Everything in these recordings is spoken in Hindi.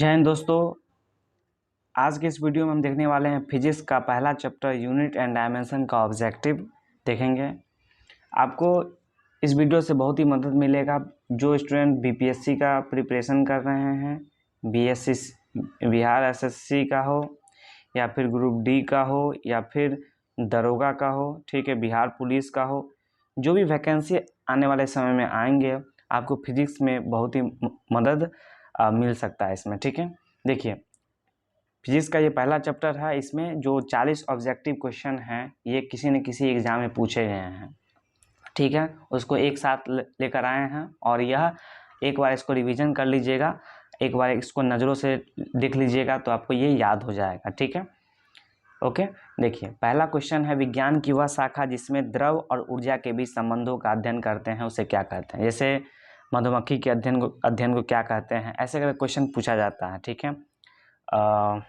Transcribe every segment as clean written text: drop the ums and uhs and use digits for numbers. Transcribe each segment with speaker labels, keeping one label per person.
Speaker 1: जय हिंद दोस्तों। आज के इस वीडियो में हम देखने वाले हैं फिजिक्स का पहला चैप्टर यूनिट एंड डायमेंशन का ऑब्जेक्टिव देखेंगे। आपको इस वीडियो से बहुत ही मदद मिलेगा जो स्टूडेंट बीपीएससी का प्रिपरेशन कर रहे हैं, बीएससी बिहार एसएससी का हो या फिर ग्रुप डी का हो या फिर दरोगा का हो, ठीक है, बिहार पुलिस का हो। जो भी वैकेंसी आने वाले समय में आएंगे आपको फिजिक्स में बहुत ही मदद मिल सकता है इसमें, ठीक है। देखिए, फिजिक्स का ये पहला चैप्टर है। इसमें जो 40 ऑब्जेक्टिव क्वेश्चन हैं ये किसी न किसी एग्जाम में पूछे गए हैं, ठीक है। उसको एक साथ लेकर आए हैं और यह एक बार इसको रिवीजन कर लीजिएगा, एक बार इसको नज़रों से देख लीजिएगा तो आपको ये याद हो जाएगा, ठीक है। ओके, देखिए पहला क्वेश्चन है, विज्ञान की वह शाखा जिसमें द्रव और ऊर्जा के बीच संबंधों का अध्ययन करते हैं उसे क्या कहते हैं। जैसे मधुमक्खी के अध्ययन को क्या कहते हैं, ऐसे का क्वेश्चन पूछा जाता है, ठीक है।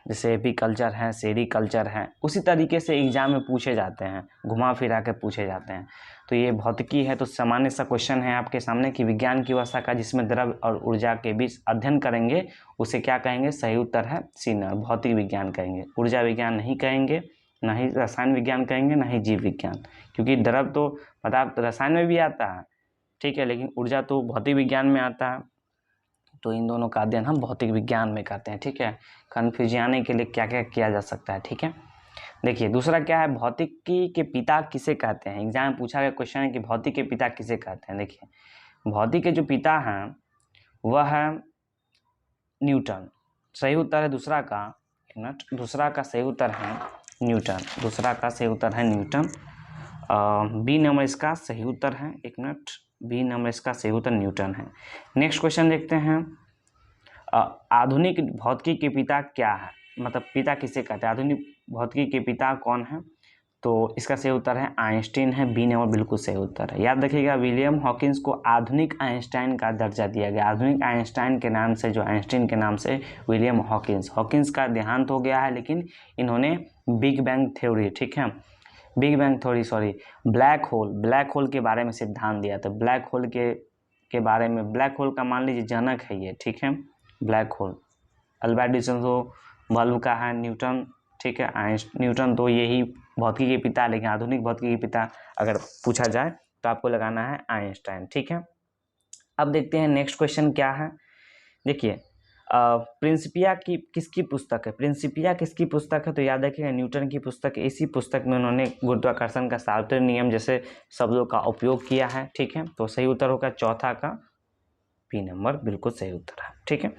Speaker 1: जैसे एपीकल्चर है, सेरीकल्चर है, उसी तरीके से एग्जाम में पूछे जाते हैं, घुमा फिरा के पूछे जाते हैं। तो ये भौतिकी है तो सामान्य सा क्वेश्चन है आपके सामने कि विज्ञान की वह शाखा जिसमें द्रव और ऊर्जा के बीच अध्ययन करेंगे उसे क्या कहेंगे। सही उत्तर है सी नंबर, भौतिक विज्ञान कहेंगे। ऊर्जा विज्ञान नहीं कहेंगे, ना ही रसायन विज्ञान कहेंगे, ना ही जीव विज्ञान, क्योंकि द्रव तो पदार्थ रसायन में भी आता है, ठीक है, लेकिन ऊर्जा तो भौतिक विज्ञान में आता है। तो इन दोनों का अध्ययन हम भौतिक विज्ञान में करते हैं, ठीक है। कन्फ्यूजन आने के लिए क्या क्या किया जा सकता है, ठीक है। देखिए दूसरा क्या है, भौतिकी के पिता किसे कहते हैं। एग्जाम में पूछा गया क्वेश्चन है कि भौतिक के पिता किसे कहते हैं। देखिए भौतिक के जो पिता हैं वह है न्यूटन। सही उत्तर है दूसरा का, एक मिनट, दूसरा का सही उत्तर है न्यूटन। दूसरा का सही उत्तर है न्यूटन। बी नंबर इसका सही उत्तर है, एक मिनट, बी नंबर इसका सही उत्तर न्यूटन है। नेक्स्ट क्वेश्चन देखते हैं, आधुनिक भौतिकी के पिता क्या है, मतलब पिता किसे कहते हैं, आधुनिक भौतिकी के पिता कौन है। तो इसका सही उत्तर है आइंस्टीन है, बी नंबर बिल्कुल सही उत्तर है। याद रखिएगा विलियम हॉकिंस को आधुनिक आइंस्टाइन का दर्जा दिया गया। आधुनिक आइंस्टाइन के नाम से, जो आइंस्टीन के नाम से विलियम हॉकिंस का देहांत हो गया है, लेकिन इन्होंने बिग बैंग थ्योरी, ठीक है, ब्लैक होल के बारे में सिद्धांत दिया। तो ब्लैक होल के बारे में, ब्लैक होल का मान लीजिए जनक है ये, ठीक है, black hole. Albert D'Souza bulb का है न्यूटन, ठीक है। न्यूटन तो यही भौतिकी के पिता, लेकिन आधुनिक भौतिकी के पिता अगर पूछा जाए तो आपको लगाना है आइंस्टाइन, ठीक है। अब देखते हैं नेक्स्ट क्वेश्चन क्या है। देखिए प्रिंसिपिया की किसकी पुस्तक है, प्रिंसिपिया किसकी पुस्तक है। तो याद रखिएगा न्यूटन की पुस्तक है। इसी पुस्तक में उन्होंने गुरुत्वाकर्षण का सार्वत्रिक नियम जैसे शब्दों का उपयोग किया है, ठीक है। तो सही उत्तर होगा चौथा का बी नंबर बिल्कुल सही उत्तर है, ठीक है।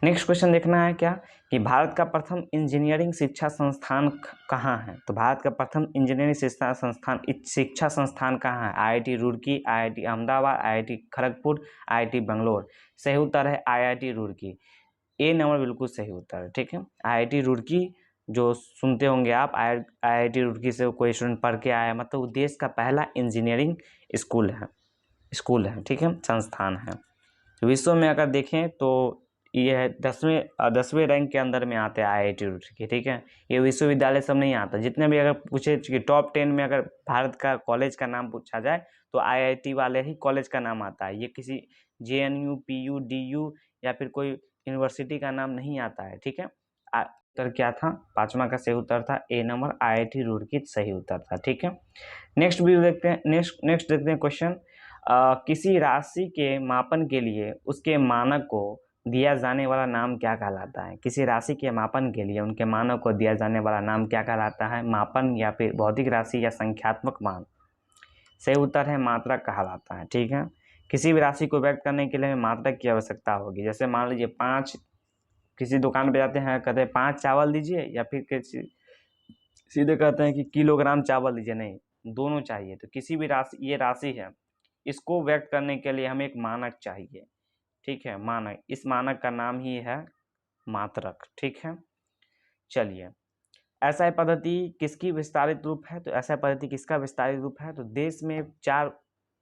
Speaker 1: नेक्स्ट क्वेश्चन देखना है क्या कि भारत का प्रथम इंजीनियरिंग शिक्षा संस्थान कहाँ है। तो भारत का प्रथम इंजीनियरिंग शिक्षा संस्थान कहाँ है। IIT Roorkee, IIT Ahmedabad, IIT Kharagpur, IIT Bangalore. सही उत्तर है आईआईटी रुड़की, ए नंबर बिल्कुल सही उत्तर है, ठीक है। आईआईटी रुड़की जो सुनते होंगे आप, आईआईटी रुड़की से कोई स्टूडेंट पढ़ के आया, मतलब देश का पहला इंजीनियरिंग स्कूल है, ठीक है, संस्थान है। विश्व में अगर देखें तो ये है 10वें रैंक के अंदर में आते हैं आईआईटी रुड़की, ठीक है। ये विश्वविद्यालय सब नहीं आता। जितने भी अगर पूछे कि टॉप 10 में अगर भारत का कॉलेज का नाम पूछा जाए तो आईआईटी वाले ही कॉलेज का नाम आता है। ये किसी जेएनयू, पीयू, डीयू या फिर कोई यूनिवर्सिटी का नाम नहीं आता है, ठीक है। उत्तर क्या था, पांचवा का सही उत्तर था ए नंबर, आईआईटी रुड़की सही उत्तर था, ठीक है। नेक्स्ट वीडियो देखते हैं, नेक्स्ट देखते हैं क्वेश्चन, किसी राशि के मापन के लिए उसके मानक को दिया जाने वाला नाम क्या कहलाता है। किसी राशि के मापन के लिए उनके मानक को दिया जाने वाला नाम क्या कहलाता है। मापन या फिर भौतिक राशि या संख्यात्मक मान। सही उत्तर है मात्रक कहलाता है, ठीक है। किसी भी राशि को व्यक्त करने के लिए मात्रक की आवश्यकता होगी। जैसे मान लीजिए 5, किसी दुकान पे जाते हैं, कहते हैं 5 चावल दीजिए, या फिर सीधे कहते हैं कि किलोग्राम चावल दीजिए, नहीं, दोनों चाहिए। तो किसी भी राशि, ये राशि है, इसको व्यक्त करने के लिए हमें एक मानक चाहिए, ठीक है, मानक। इस मानक का नाम ही है मात्रक, ठीक है। चलिए, एसआई पद्धति किसकी विस्तारित रूप है। तो एसआई पद्धति किसका विस्तारित रूप है। तो देश में 4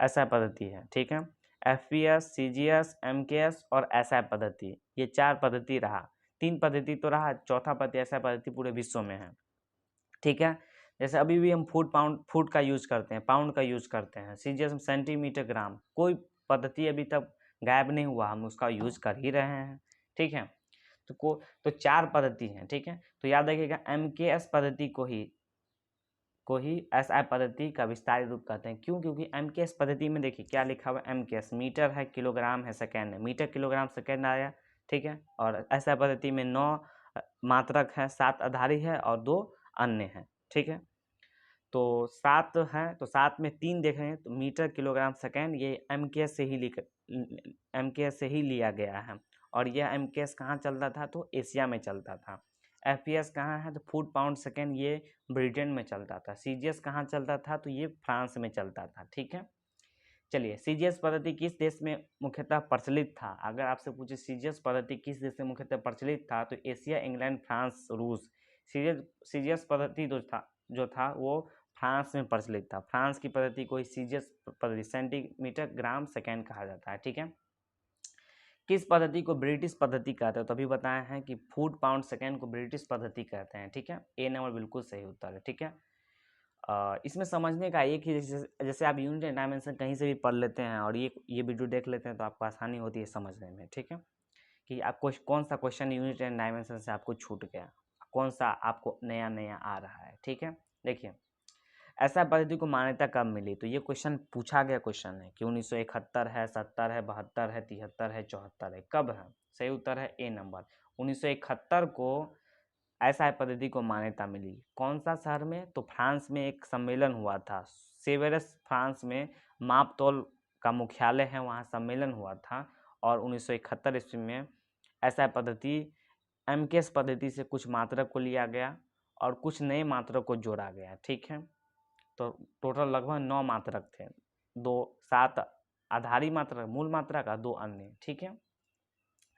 Speaker 1: एसआई पद्धति है, ठीक है। एफपीएस, सीजीएस, एमकेएस और एसआई पद्धति, ये 4 पद्धति रहा। 3 पद्धति तो रहा, चौथा पद्धति एसआई पद्धति पूरे विश्व में है, ठीक है। जैसे अभी भी हम फुट का यूज करते हैं, पाउंड का यूज करते हैं, सीजीएस में सेंटीमीटर, ग्राम। कोई पद्धति अभी तक गायब नहीं हुआ, हम उसका यूज कर ही रहे हैं, ठीक है। तो 4 पद्धति हैं, ठीक है। तो याद रखिएगा MKS पद्धति को ही SI पद्धति का विस्तारित रूप कहते हैं। क्यों? क्योंकि MKS पद्धति में देखिए क्या लिखा हुआ है, MKS मीटर है, किलोग्राम है, सेकेंड है, मीटर किलोग्राम सेकेंड आया, ठीक है। और SI पद्धति में 9 मात्रक है, 7 आधारी है और 2 अन्य हैं, ठीक है। तो 7 है, तो 7 में 3 देख रहे हैं, तो मीटर किलोग्राम सेकेंड ये MKS से ही लिया गया है। और यह MKS कहाँ चलता था? तो एशिया में चलता था। FPS कहाँ है? तो फुट पाउंड सेकेंड, ये ब्रिटेन में चलता था। CGS कहाँ चलता था? तो ये फ्रांस में चलता था, ठीक है। चलिए, CGS पद्धति किस देश में मुख्यतः प्रचलित था? अगर आपसे पूछे CGS पद्धति किस देश में मुख्यतः प्रचलित था, तो एशिया, इंग्लैंड, फ्रांस, रूस। CGS पद्धति जो था वो फ्रांस में प्रचलित था। फ्रांस की पद्धति को CGS पद्धति, सेंटीमीटर ग्राम सेकेंड कहा जाता है, ठीक है। किस पद्धति को ब्रिटिश पद्धति कहते हैं? तो अभी बताए हैं कि फुट पाउंड सेकेंड को ब्रिटिश पद्धति कहते हैं, ठीक है। ए नंबर बिल्कुल सही उत्तर है, ठीक है। इसमें समझने का एक ही, जैसे आप यूनिट एंड डायमेंशन कहीं से भी पढ़ लेते हैं और ये वीडियो देख लेते हैं तो आपको आसानी होती है समझने में, ठीक है। कि आपको कौन सा क्वेश्चन यूनिट एंड डायमेंशन से आपको छूट गया, कौन सा आपको नया नया आ रहा है, ठीक है। देखिए, ऐसा पद्धति को मान्यता कब मिली? तो ये क्वेश्चन पूछा गया क्वेश्चन है कि 1971 है, 70 है, 72 है, 73 है, 74 है, कब है? सही उत्तर है ए नंबर। 1971 को ऐसा पद्धति को मान्यता मिली। कौन सा शहर में? तो फ्रांस में एक सम्मेलन हुआ था, सेवेरस, फ्रांस में मापतोल का मुख्यालय है, वहाँ सम्मेलन हुआ था। और 1971 ईस्वी में ऐसा पद्धति MKS पद्धति से कुछ मात्रक को लिया गया और कुछ नए मात्रक को जोड़ा गया, ठीक है। तो टोटल लगभग 9 मात्रक थे, 7 आधारी मात्रक, मूल मात्रक का 2 अन्य, ठीक है।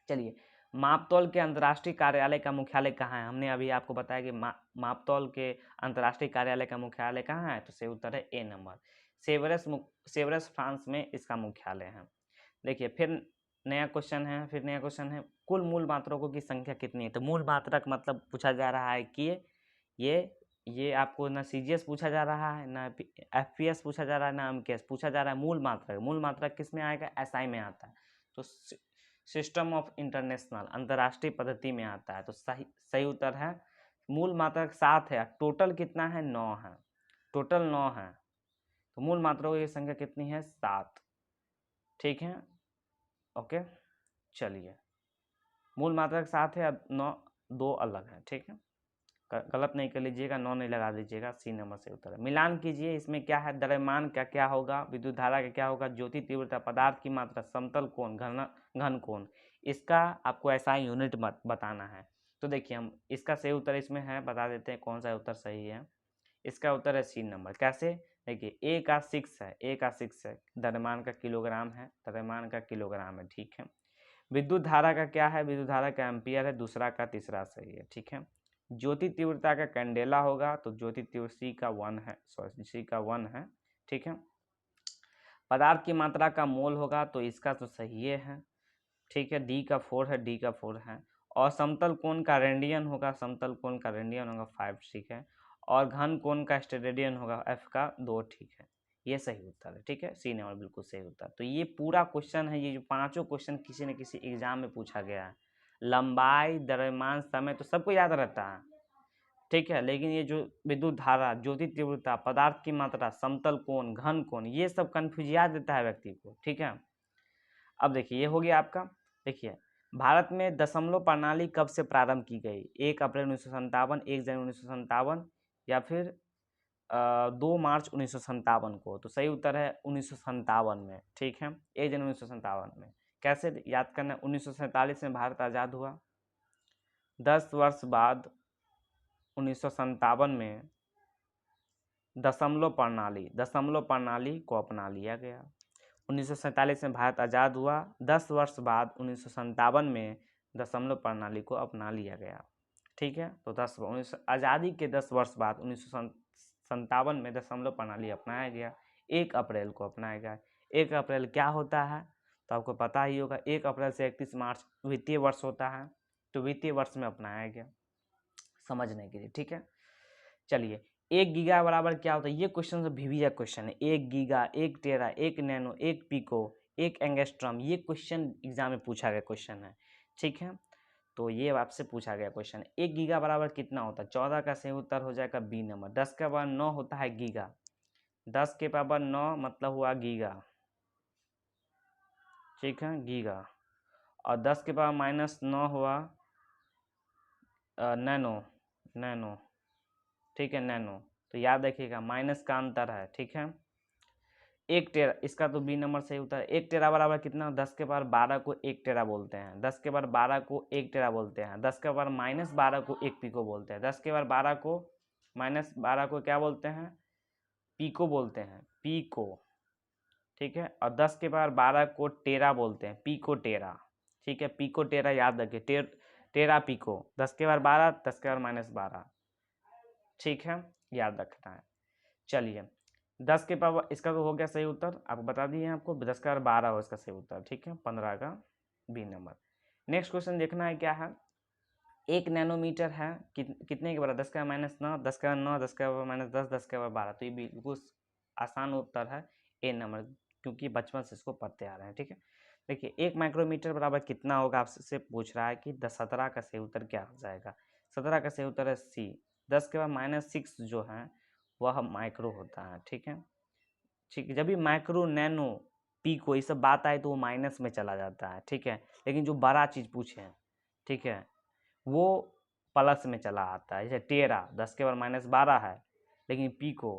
Speaker 1: चलिए, मापतौल के अंतर्राष्ट्रीय कार्यालय का मुख्यालय कहाँ है? हमने अभी आपको बताया कि मापतौल के अंतर्राष्ट्रीय कार्यालय का मुख्यालय कहाँ है? तो सही उत्तर है ए नंबर, सेवरस फ्रांस में इसका मुख्यालय है। देखिए, फिर नया क्वेश्चन है, कुल मूल मात्रकों की संख्या कितनी है? तो मूल मात्रक मतलब पूछा जा रहा है कि ये आपको ना CGS पूछा जा रहा है, ना FPS पूछा जा रहा है, ना MKS पूछा जा रहा है। मूल मात्रक किस में आएगा? SI में आता है। तो सिस्टम ऑफ इंटरनेशनल, अंतर्राष्ट्रीय पद्धति में आता है। तो सही उत्तर है मूल मात्रक 7 है, टोटल कितना है? 9 है, टोटल 9 है। तो मूल मात्रकों की संख्या कितनी है? 7, ठीक है, ओके। चलिए, मूल मात्रक 7 है, 9 2 अलग है, ठीक है। गलत नहीं कर लीजिएगा, 9 नहीं लगा दीजिएगा, सी नंबर से उत्तर है। मिलान कीजिए, इसमें क्या है? द्रव्यमान का क्या होगा, विद्युत धारा का क्या होगा, ज्योति तीव्रता, पदार्थ की मात्रा, समतल कोण, घन कोण। इसका आपको ऐसा यूनिट बताना है। तो देखिए, हम इसका सही उत्तर इसमें है, बता देते हैं कौन सा उत्तर सही है। इसका उत्तर है सी नंबर। कैसे? देखिए, ए का 6 है, द्रव्यमान का किलोग्राम है, ठीक है। विद्युत धारा का क्या है? विद्युत धारा का एम्पियर है, दूसरा का तीसरा सही है, ठीक है। ज्योति तीव्रता का कैंडेला होगा, तो ज्योति तीव्र C का 1 है, ठीक है। पदार्थ की मात्रा का मोल होगा, तो इसका तो सही है, ठीक है। D का 4 है, और समतल कोण का रेडियन होगा, 5, ठीक है। और घन कोण का स्टेरेडियन होगा, F का 2, ठीक है। ये सही उत्तर है, ठीक है, सी नंबर बिल्कुल सही उत्तर। तो ये पूरा क्वेश्चन है, ये जो 5 क्वेश्चन किसी न किसी एग्जाम में पूछा गया है। लंबाई, द्रव्यमान, समय तो सबको याद रहता है, ठीक है। लेकिन ये जो विद्युत धारा, ज्योति तीव्रता, पदार्थ की मात्रा, समतल कोण, घन कोण, ये सब कन्फ्यूजिया देता है व्यक्ति को, ठीक है। अब देखिए, ये हो गया आपका। देखिए, भारत में दशमलव प्रणाली कब से प्रारंभ की गई? 1 अप्रैल 1957, 1 जनवरी 1957, या फिर 2 मार्च 1957 को? तो सही उत्तर है 1957 में, ठीक है, 1 जनवरी 1957 में। कैसे याद करना? 1947 में भारत आज़ाद हुआ, 10 वर्ष बाद 1957 में दशमलव प्रणाली को अपना लिया गया। 1947 में भारत आज़ाद हुआ, 10 वर्ष बाद 1957 में दशमलव प्रणाली को अपना लिया गया, ठीक है। तो आज़ादी के 10 वर्ष बाद 1957 में दशमलव प्रणाली अपनाया गया, 1 अप्रैल को अपनाया गया। 1 अप्रैल क्या होता है? तो आपको पता ही होगा, 1 अप्रैल से 31 मार्च वित्तीय वर्ष होता है, तो वित्तीय वर्ष में अपनाया गया, समझने के लिए, ठीक है। चलिए, 1 गीगा बराबर क्या होता है? ये क्वेश्चन से भिविया क्वेश्चन है। 1 गीगा, 1 टेरा, 1 नैनो, 1 पिको, 1 एंगस्ट्रॉम, ये क्वेश्चन एग्जाम में पूछा गया क्वेश्चन है, ठीक है। तो ये आपसे पूछा गया क्वेश्चन। 1 गीगा बराबर कितना होता है? 14 का सही उत्तर हो जाएगा बी नंबर। 10 के पावर 9 होता है गीगा। 10 के पावर 9 मतलब हुआ गीगा, ठीक है, गीगा। और 10 के पावर -9 हुआ नैनो, नैनो, ठीक है, नैनो। तो याद रखिएगा माइनस का अंतर है, ठीक है। 1 टेरा, इसका तो बी नंबर सही होता है। 1 टेरा बराबर कितना? 10 के पावर 12 को 1 टेरा बोलते हैं। 10 के पावर 12 को 1 टेरा बोलते हैं। 10 के पावर -12 को 1 पीको बोलते हैं। 10 के पावर 12 को -12 को क्या बोलते हैं? पीको बोलते हैं, पीको, ठीक है। और 10 के पावर 12 को टेरा बोलते हैं, पीको टेरा, ठीक है। पीको टेरा याद रखिए, टेरा पीको। 10 के पावर 12, 10 के पावर -12, ठीक है, याद रखना है। चलिए 10 के पावर, इसका तो हो गया सही उत्तर, आपको बता दिए आपको। 10 का 12 हो इसका सही उत्तर, ठीक है, 15 का बी नंबर। नेक्स्ट क्वेश्चन देखना है क्या है। 1 नैनोमीटर है कितने के बराबर? 10 का -9, 10 का 9, 10 का -10, 10 का 12। तो ये बिल्कुल आसान उत्तर है ए नंबर, क्योंकि बचपन से इसको पढ़ते आ रहे हैं, ठीक है। देखिए 1 माइक्रोमीटर बराबर कितना होगा, आपसे पूछ रहा है कि 17 का सही उत्तर क्या हो जाएगा। 17 का सही उत्तर है सी। 10 के बाद -6 जो है वह माइक्रो होता है, ठीक है, ठीक है। जब भी माइक्रो, नैनो, पीको ये सब बात आए तो वो माइनस में चला जाता है, ठीक है। लेकिन जो बड़ा चीज़ पूछे, ठीक है, वो प्लस में चला आता है। जैसे टेरा 10 के बाद -12 है, लेकिन पीको,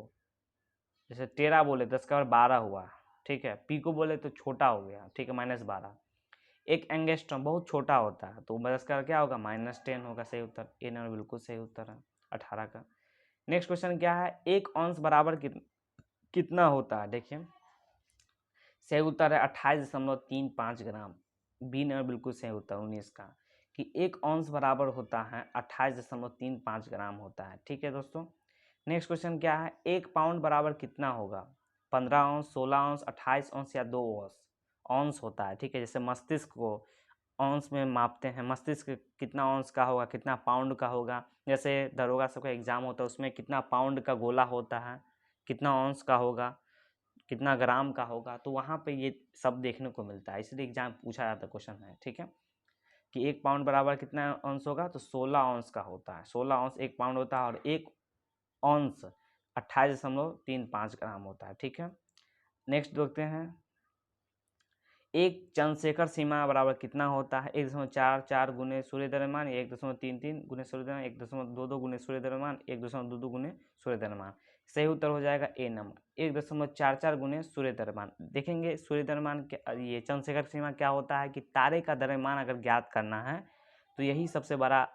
Speaker 1: जैसे टेरा बोले 10 के बाद 12 हुआ, ठीक है, पीको बोले तो छोटा हो गया, ठीक है, -12। एक एंगस्ट्रॉम बहुत छोटा होता है, तो 10 का क्या होगा? -10 होगा सही उत्तर। ए नंबर बिल्कुल सही उत्तर है 18 का। नेक्स्ट क्वेश्चन क्या है, 1 औंस बराबर कितना होता है? देखिए सही उत्तर है 28.35 ग्राम। बी नंबर बिल्कुल सही उत्तर 19 का, कि 1 औंस बराबर होता है 28.35 ग्राम होता है, ठीक है दोस्तों। नेक्स्ट क्वेश्चन क्या है, 1 पाउंड बराबर कितना होगा? 15 औंस, 16 औंस, 28 औंस या 2 औंस? औंस होता है, ठीक है। जैसे मस्तिष्क को औंस में मापते हैं, मस्तिष्क कितना औंस का होगा, कितना पाउंड का होगा। जैसे दरोगा सबका एग्जाम होता है, उसमें कितना पाउंड का गोला होता है, कितना औंस का होगा, कितना ग्राम का होगा, तो वहाँ पे ये सब देखने को मिलता है, इसलिए एग्जाम पूछा जाता क्वेश्चन है, ठीक है। कि 1 पाउंड बराबर कितना औंस होगा? तो 16 औंस का होता है। 16 औंस 1 पाउंड होता है, और 1 औंस 28.35 ग्राम होता है, ठीक है। नेक्स्ट देखते हैं, 1 चंद्रशेखर सीमा बराबर कितना होता है? 1.44 गुने सूर्य द्रव्यमान, 1.33 गुने सूर्य द्रव्यमान, 1.22 गुने सूर्य द्रव्यमान, 1.22 गुने सूर्य द्रव्यमान। सही उत्तर हो जाएगा ए नंबर, 1.44 गुने सूर्य द्रव्यमान। देखेंगे सूर्य द्रव्यमान ये चंद्रशेखर सीमा क्या होता है, कि तारे का द्रव्यमान अगर ज्ञात करना है तो यही सबसे बड़ा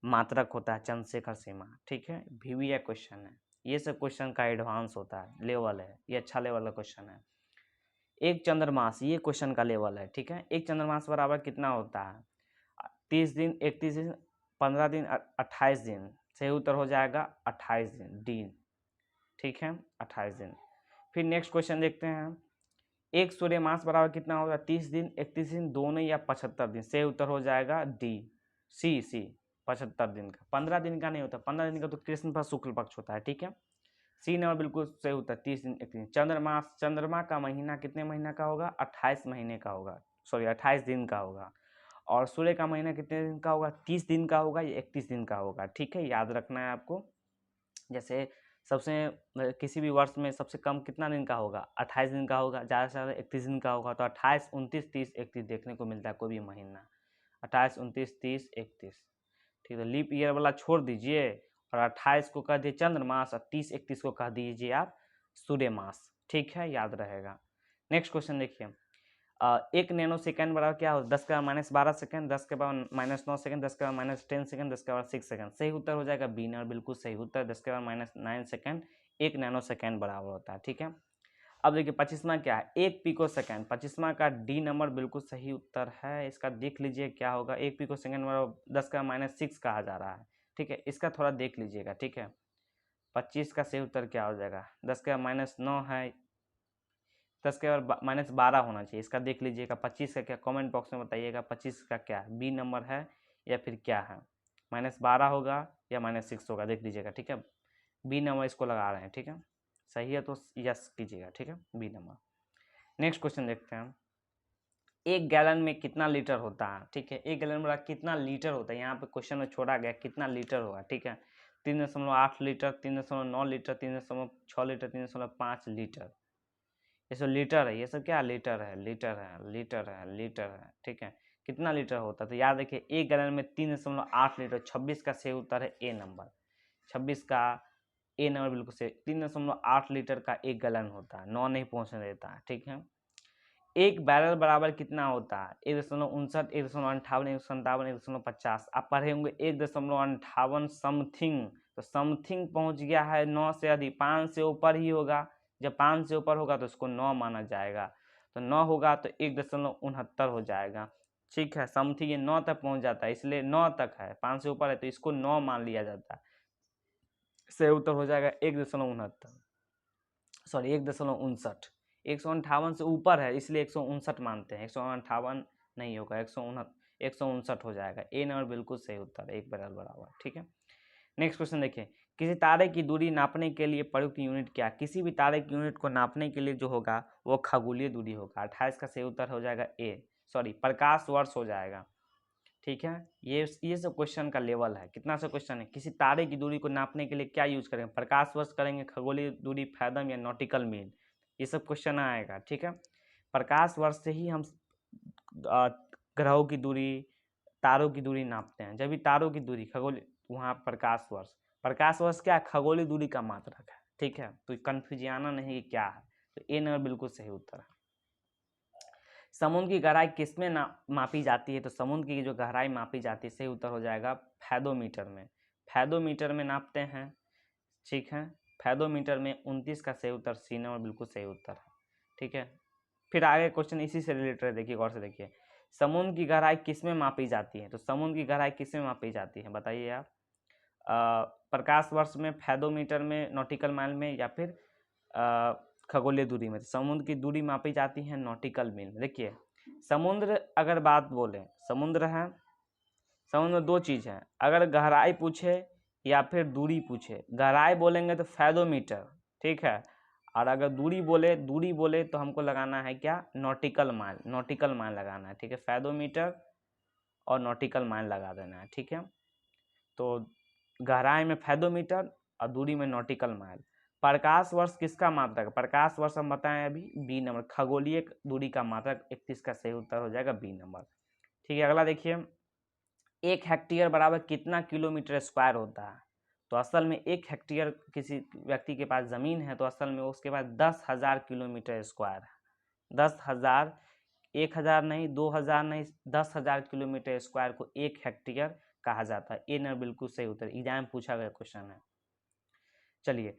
Speaker 1: मात्रक होता है, चंद्रशेखर सीमा, ठीक है। VVA क्वेश्चन है, ये सब क्वेश्चन का एडवांस होता है, लेवल है, ये अच्छा लेवल का क्वेश्चन है। 1 चंद्रमास, ये क्वेश्चन का लेवल है, ठीक है। 1 चंद्रमास बराबर कितना होता है? 30 दिन, 31 दिन, 15 दिन, 28 दिन। सही उत्तर हो जाएगा 28 दिन, डी, ठीक है, 28 दिन। फिर नेक्स्ट क्वेश्चन देखते हैं, 1 सूर्य मास बराबर कितना होगा? 30 दिन, 31 दिन, दोनों या 75 दिन। सही उत्तर हो जाएगा डी, सी, 75 दिन का। 15 दिन का नहीं होता, 15 दिन का तो कृष्ण पक्ष शुक्ल पक्ष होता है, ठीक है। सी नंबर बिल्कुल सही होता है, 30 दिन, 31 दिन। चंद्रमास, चंद्रमा का महीना कितने महीना का होगा? 28 महीने का होगा, सॉरी 28 दिन का होगा। और सूर्य का महीना कितने दिन का होगा? 30 दिन का होगा या 31 दिन का होगा, ठीक है, याद रखना है आपको। जैसे सबसे किसी भी वर्ष में सबसे कम कितना दिन का होगा? 28 दिन का होगा, ज़्यादा से ज़्यादा 31 दिन का होगा। तो 28, 29, 30, 31 देखने को मिलता है कोई भी महीना, 28, 29, 30, 31, ठीक है। लीप ईयर वाला छोड़ दीजिए, और 28 को कह दिए चंद्रमास, और 30, 31 को कह दीजिए आप सूर्य मास, ठीक है, याद रहेगा। नेक्स्ट क्वेश्चन देखिए, 1 नैनो सेकेंड बराबर क्या हो? 10 का -12 सेकंड, 10 के बाद -9 सेकंड, 10 के बाद -10 सेकंड, 10 के बाद 6 सेकंड। सही उत्तर हो जाएगा बी नंबर, बिल्कुल सही उत्तर। 10 के बाद -9 सेकंड 1 नैनो सेकंड बराबर होता है, ठीक है। अब देखिए 25वां क्या है? 1 पिको सेकंड। 25वां का डी नंबर बिल्कुल सही उत्तर है। इसका देख लीजिए क्या होगा। 1 पिको सेकंड बराबर 10 का -6 कहा जा रहा है, ठीक है। इसका थोड़ा देख लीजिएगा, ठीक है। 25 का सही उत्तर क्या हो जाएगा? 10 का -9 है, 10 के बाद -12 होना चाहिए, इसका देख लीजिएगा। 25 का क्या, कमेंट बॉक्स में बताइएगा 25 का क्या बी नंबर है या फिर क्या है? -12 होगा या -6 होगा, देख लीजिएगा, ठीक है। बी नंबर इसको लगा रहे हैं, ठीक है। सही है तो यस कीजिएगा, ठीक है, बी नंबर। नेक्स्ट क्वेश्चन देखते हैं, एक गैलन में कितना लीटर होता है, ठीक है, एक गैलन में कितना लीटर होता है, यहाँ पे क्वेश्चन में छोड़ा गया कितना लीटर होगा, ठीक है, 3.8 लीटर, 3.9 लीटर, 3.6 लीटर, 3.5 लीटर, ये सब लीटर है, ये सब क्या लीटर है, लीटर है, लीटर है, लीटर है, ठीक है, कितना लीटर होता है, तो याद रखिए एक गैलन में 3.8 लीटर, 26 का सही उत्तर है ए नंबर, 26 का ए नंबर बिल्कुल सही, 3.8 लीटर का एक गैलन होता है, 9 नहीं पहुंचने देता है, ठीक है। एक बैरल बराबर कितना होता है, 1.59, 1.58, 1.57, 1.50, आप पढ़े होंगे 1.58 समथिंग, तो समथिंग पहुंच गया है 9 से अधिक, 5 से ऊपर ही होगा, जब 5 से ऊपर होगा तो इसको 9 माना जाएगा, तो 9 होगा तो 1.69 हो जाएगा, ठीक है, समथिंग ये 9 तक पहुंच जाता है, इसलिए 9 तक है, 5 से ऊपर है तो इसको 9 मान लिया जाता है, सही उत्तर हो जाएगा 1.69, सॉरी 1.59, 158 से ऊपर है इसलिए 159 मानते हैं, 158 नहीं होगा, 159 हो जाएगा, ए नंबर बिल्कुल सही उत्तर है, एक बराबर, ठीक है। नेक्स्ट क्वेश्चन देखिए, किसी तारे की दूरी नापने के लिए प्रयुक्त यूनिट क्या, किसी भी तारे की यूनिट को नापने के लिए जो होगा वो खगोलीय दूरी होगा, 28 का सही उत्तर हो जाएगा प्रकाश वर्ष हो जाएगा, ठीक है। ये सब क्वेश्चन का लेवल है, कितना सा क्वेश्चन है, किसी तारे की दूरी को नापने के लिए क्या यूज करेंगे, प्रकाश वर्ष करेंगे, खगोलीय दूरी, फैदम या नॉटिकल मील, ये सब क्वेश्चन आएगा, ठीक है। प्रकाश वर्ष से ही हम ग्रहों की दूरी, तारों की दूरी नापते हैं, जब भी तारों की दूरी खगोलीय, वहाँ प्रकाश वर्ष क्या है, खगोलीय दूरी का मात्रक है, ठीक है, तो कन्फ्यूजियाना नहीं कि क्या है, तो ए नंबर बिल्कुल सही उत्तर है। समुद्र की गहराई किसमें मापी जाती है, तो समुद्र की जो गहराई मापी जाती है सही उत्तर हो जाएगा फैदोमीटर में, फैदोमीटर में नापते हैं, ठीक है, फैदोमीटर में 29 का सही उत्तर सी नंबर बिल्कुल सही उत्तर है, ठीक है। फिर आगे क्वेश्चन इसी से रिलेटेड है, देखिए गौर से देखिए, समुद्र की गहराई किसमें मापी जाती है, तो समुद्र की गहराई किसमें मापी जाती है बताइए आप, प्रकाश वर्ष में, फैदोमीटर में, नॉटिकल माइल में, या फिर खगोलीय दूरी में, तो समुद्र की दूरी मापी जाती है नॉटिकल मील में। देखिए समुद्र अगर बात बोले, समुद्र है, समुद्र में दो चीज़ है, अगर गहराई पूछे या फिर दूरी पूछे, गहराई बोलेंगे तो फैदोमीटर, ठीक है, और अगर दूरी बोले तो हमको लगाना है क्या, नॉटिकल माइल लगाना है, ठीक है, फैदोमीटर और नॉटिकल माइल लगा देना है, ठीक है। तो गहराई में फैदोमीटर और दूरी में नॉटिकल माइल। प्रकाश वर्ष किसका मात्रक, प्रकाश वर्ष हम बताएं अभी बी नंबर, खगोलीय दूरी का मात्रक 31 का सही उत्तर हो जाएगा बी नंबर, ठीक है। अगला देखिए, 1 हेक्टेयर बराबर कितना किलोमीटर स्क्वायर होता है, तो असल में 1 हेक्टेयर किसी व्यक्ति के पास ज़मीन है तो असल में उसके पास 10,000 किलोमीटर स्क्वायर है, 10,000, 1,000 नहीं, 2,000 नहीं, 10,000 किलोमीटर स्क्वायर को 1 हेक्टेयर कहा जाता है, ए नंबर बिल्कुल सही उत्तर, एग्जाम में पूछा गया क्वेश्चन है। चलिए,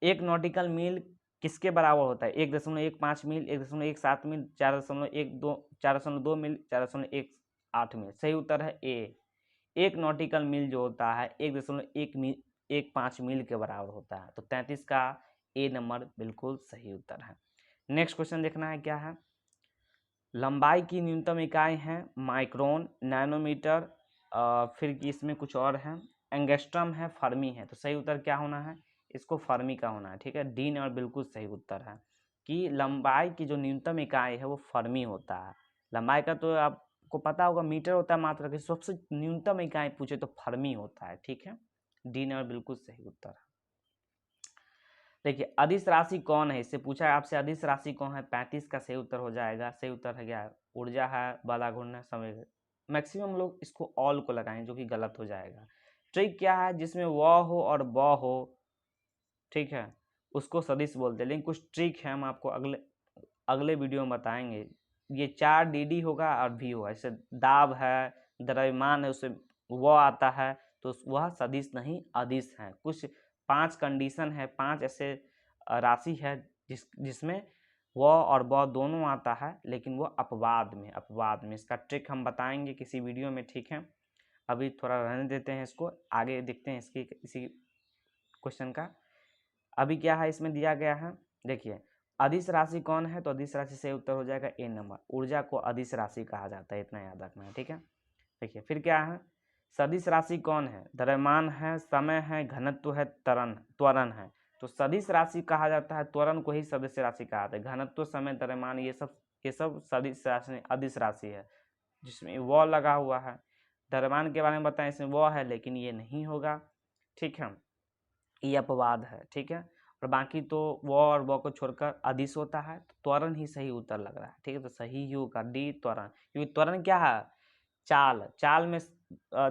Speaker 1: 1 नॉटिकल मील किसके बराबर होता है, 1.15 मील, 1.17 मील, 4.2 मील, 4.18 मील, सही उत्तर है ए। 1 नॉटिकल मील जो होता है 1.15 मील के बराबर होता है, तो 33 का ए नंबर बिल्कुल सही उत्तर है। नेक्स्ट क्वेश्चन देखना है क्या है, लंबाई की न्यूनतम इकाई है माइक्रोन, नैनोमीटर, फिर इसमें कुछ और है, एंगस्ट्रम है, फर्मी है, तो सही उत्तर क्या होना है, इसको फर्मी का होना है, ठीक है, डी नंबर बिल्कुल सही उत्तर है कि लंबाई की जो न्यूनतम इकाई है वो फर्मी होता है। लंबाई का तो आपको पता होगा मीटर होता है मात्रा की, सबसे न्यूनतम इकाई पूछे तो फर्मी होता है, ठीक है, डी नंबर बिल्कुल सही उत्तर है। देखिए अदिश राशि कौन है, इससे पूछा है आपसे अदिश राशि कौन है, 35 का सही उत्तर हो जाएगा, सही उत्तर है क्या, ऊर्जा है, बला घूर्णन समय, मैक्सिमम लोग इसको ऑल को लगाएं जो कि गलत हो जाएगा। ट्रिक क्या है, जिसमें व हो और ब हो, ठीक है, उसको सदिश बोलते हैं, लेकिन कुछ ट्रिक है हम आपको अगले वीडियो में बताएंगे। ये 4 डी होगा और भी होगा, जैसे दाब है, द्रव्यमान है, उससे वो आता है तो वह सदिश नहीं अदिश है। कुछ 5 कंडीशन है, 5 ऐसे राशि है जिसमें व और ब दोनों आता है, लेकिन वो अपवाद में इसका ट्रिक हम बताएंगे किसी वीडियो में, ठीक है। अभी थोड़ा रहने देते हैं इसको, आगे देखते हैं इसी क्वेश्चन का। अभी क्या है इसमें दिया गया है, देखिए अदिश राशि कौन है, तो अदिश राशि से उत्तर हो जाएगा ए नंबर, ऊर्जा को अदिश राशि कहा जाता है, इतना याद रखना है, ठीक है। देखिए फिर क्या है, सदिश राशि कौन है, द्रव्यमान है, समय है, घनत्व है, त्वरण है, तो सदिश राशि कहा जाता है, त्वरण को ही सदिश राशि कहा जाता है, घनत्व, समय, द्रव्यमान ये ये सब अदिश राशि है जिसमें व लगा हुआ है। द्रव्यमान के बारे में बताएं, इसमें व है लेकिन ये नहीं होगा, ठीक है, ये अपवाद है, ठीक है। और बाकी तो व और व को छोड़कर अदिश होता है, तो त्वरण ही सही उत्तर लग रहा है, ठीक है। तो सही ही होगा डी त्वरण, क्योंकि त्वरण क्या है, चाल में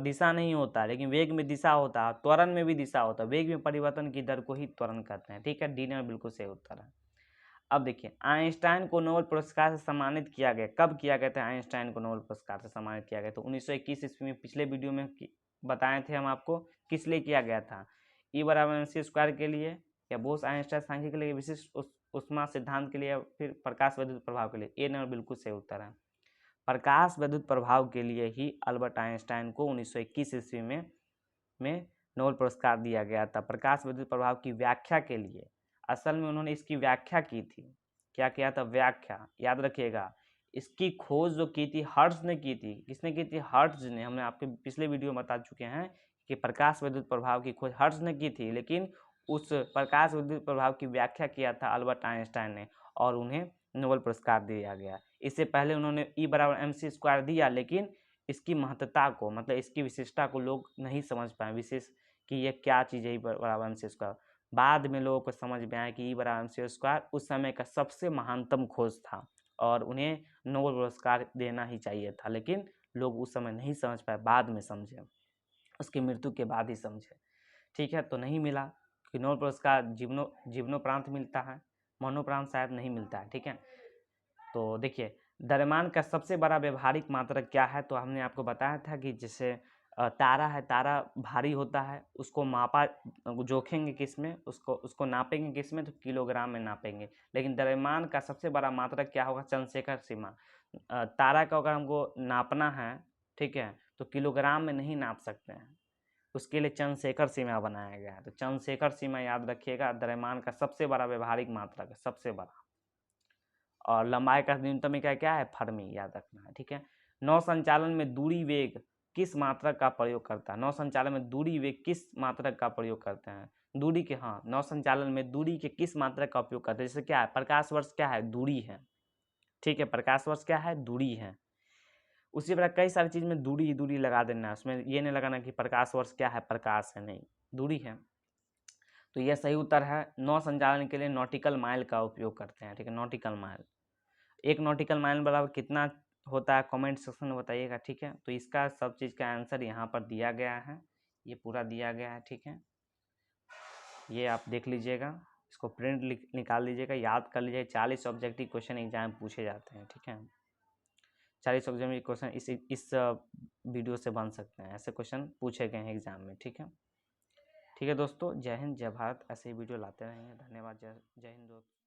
Speaker 1: दिशा नहीं होता लेकिन वेग में दिशा होता है, त्वरण में भी दिशा होता है, वेग में परिवर्तन की दर को ही त्वरण कहते हैं, ठीक है। डी ने बिल्कुल सही उत्तर है। अब देखिए, आइंस्टाइन को नोबेल पुरस्कार से सम्मानित किया गया, कब किया गया था आइंस्टाइन को नोबेल पुरस्कार से सम्मानित किया गया? तो 1921 ईस्वी में, पिछले वीडियो में बताए थे हम आपको किस लिए किया गया था, E बराबर mc स्क्वायर के लिए, या बोस आइंस्टाइन सांख्यिकी के लिए, विशिष्ट ऊष्मा सिद्धांत के लिए, या फिर प्रकाश विद्युत प्रभाव के लिए? ए नंबर बिल्कुल सही उत्तर है, प्रकाश विद्युत प्रभाव के लिए ही अल्बर्ट आइंस्टाइन को 1921 ईस्वी में नोबेल पुरस्कार दिया गया था, प्रकाश विद्युत प्रभाव की व्याख्या के लिए। असल में उन्होंने इसकी व्याख्या की थी, क्या किया था, व्याख्या, याद रखिएगा। इसकी खोज जो की थी हर्ट्ज ने की थी, किसने की थी, हर्ट्ज ने। हमने आपके पिछले वीडियो में बता चुके हैं कि प्रकाश विद्युत प्रभाव की खोज हर्ट्ज ने की थी, लेकिन उस प्रकाश विद्युत प्रभाव की व्याख्या किया था अल्बर्ट आइंस्टाइन ने, और उन्हें नोबेल पुरस्कार दिया गया। इससे पहले उन्होंने E बराबर mc स्क्वायर दिया, लेकिन इसकी महत्ता को, मतलब इसकी विशिष्टता को लोग नहीं समझ पाए, विशेष कि ये क्या चीज़ है E बराबर mc स्क्वायर। बाद में लोगों को समझ में आया कि E बराबर mc स्क्वायर उस समय का सबसे महानतम खोज था और उन्हें नोबेल पुरस्कार देना ही चाहिए था, लेकिन लोग उस समय नहीं समझ पाए, बाद में समझे, उसकी मृत्यु के बाद ही समझे, ठीक है। तो नहीं मिला कि नोबेल पुरस्कार जीवनोपरांत मिलता है, मरणोपरांत शायद नहीं मिलता है, ठीक है। तो देखिए, द्रव्यमान का सबसे बड़ा व्यवहारिक मात्रक क्या है? तो हमने आपको बताया था कि जैसे तारा है, तारा भारी होता है, उसको मापा, जोखेंगे किस में, उसको नापेंगे किस में, तो किलोग्राम में नापेंगे। लेकिन द्रव्यमान का सबसे बड़ा मात्रक क्या होगा, चंद्रशेखर सीमा। तारा का अगर हमको नापना है, ठीक है, तो किलोग्राम में नहीं नाप सकते हैं, उसके लिए चंद्रशेखर सीमा बनाया गया है। तो चंद्रशेखर सीमा याद रखिएगा, द्रव्यमान का सबसे बड़ा व्यवहारिक मात्रक है, सबसे बड़ा। और लंबाई का न्यूनतम इकाई क्या है, फर्मी, याद रखना है, ठीक है। नौ संचालन में दूरी वेग किस मात्रक का प्रयोग करता है? नौ संचालन में दूरी वेग किस मात्रक का प्रयोग करते हैं? दूरी के, हाँ, नौ संचालन में दूरी के किस मात्रक का उपयोग करते हैं? जैसे क्या है, प्रकाश वर्ष क्या है, दूरी है, ठीक है, प्रकाश वर्ष क्या है, दूरी है। उसी प्रकार कई सारी चीज में दूरी ही दूरी लगा देना है, उसमें ये नहीं लगाना कि प्रकाश वर्ष क्या है, प्रकाश है, नहीं, दूरी है। तो यह सही उत्तर है। नौ संचालन के लिए नॉटिकल माइल का उपयोग करते हैं, ठीक है, नॉटिकल माइल। एक नॉटिकल माइल बराबर कितना होता है, कमेंट सेक्शन में बताइएगा, ठीक है। तो इसका सब चीज़ का आंसर यहाँ पर दिया गया है, ये पूरा दिया गया है, ठीक है। ये आप देख लीजिएगा, इसको प्रिंट निकाल लीजिएगा, याद कर लीजिएगा। 40 ऑब्जेक्टिव क्वेश्चन एग्जाम में पूछे जाते हैं, ठीक है। 40 ऑब्जेक्टिव क्वेश्चन इस वीडियो से बन सकते हैं, ऐसे क्वेश्चन पूछे गए हैं एग्जाम में, ठीक है। ठीक है दोस्तों, जय हिंद, जय भारत। ऐसे ही वीडियो लाते रहेंगे। धन्यवाद, जय हिंद दोस्तों।